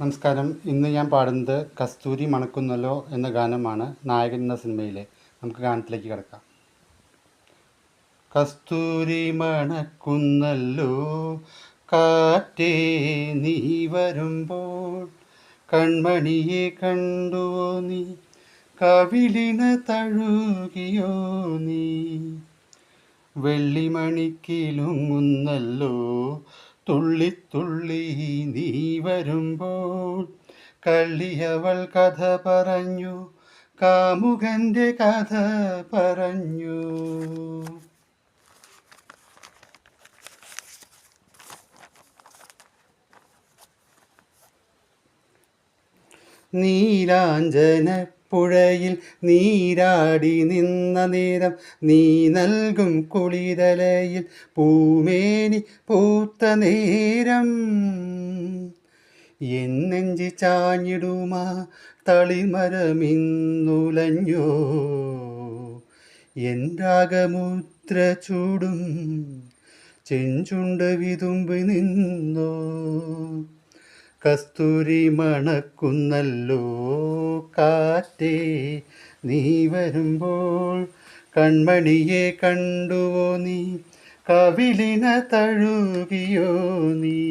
നമസ്കാരം. ഇന്ന് ഞാൻ പാടുന്നത് കസ്തൂരി മണക്കുന്നല്ലോ എന്ന ഗാനമാണ്. നായകൻ എന്ന സിനിമയിലെ. നമുക്ക് ഗാനത്തിലേക്ക് കിടക്കാം. കസ്തൂരി മണക്കുന്നല്ലോ കാറ്റേ നീ വരുമ്പോൾ, കൺമണിയെ കണ്ടുവോ നീ, കവിളിന തഴുകിയോ നീ, വെള്ളിമണിക്കിലുങ്ങുന്നല്ലോ തുള്ളിത്തുള്ളി നീ വരുമ്പോൾ, കള്ളിയവൾ കഥ പറഞ്ഞു, കാമുകന്റെ കഥ പറഞ്ഞു. നീലാഞ്ജനപ്പുഴയിൽ നീരാടി നിന്ന നേരം, നീ നൽകും കുളിരലയിൽ പൂമേനി പൂത്ത നേരം, എന്നെഞ്ചി ചാഞ്ഞിടുമാ തളിമരമിന്നുലഞ്ഞോ, എൻ രാഗമുദ്ര ചൂടും ചെഞ്ചുണ്ട് വിതുമ്പി നിന്നോ. കസ്തൂരി മണക്കുന്നല്ലോ കാറ്റേ നീ വരുമ്പോൾ, കൺമണിയെ കണ്ടുവോ നീ, കവിളിന തഴുകിയോ നീ,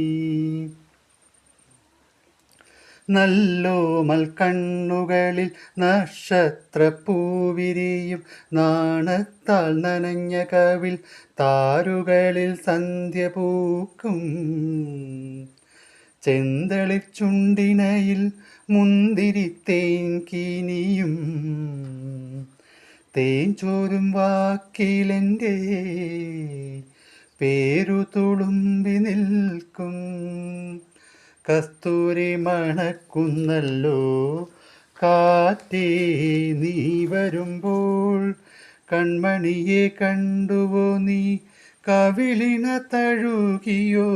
നല്ലോമൽ കണ്ണുകളിൽ നക്ഷത്രപ്പൂവിരിയും, നാണത്താൽ നനഞ്ഞ കവിൾ താരുകളിൽ സന്ധ്യ പൂക്കും, ചെന്തളിച്ചുണ്ടിനയിൽ മുന്തിരി തേൻ കിനിയും, തേൻ ചോരും വാക്കിലെൻ്റെ പേരു തുളുമ്പി നിൽക്കും. കസ്തൂരി മണക്കുന്നല്ലോ കാറ്റേ നീ വരുമ്പോൾ, കൺമണിയെ കണ്ടുവോ നീ, കവിളിന തഴുകിയോ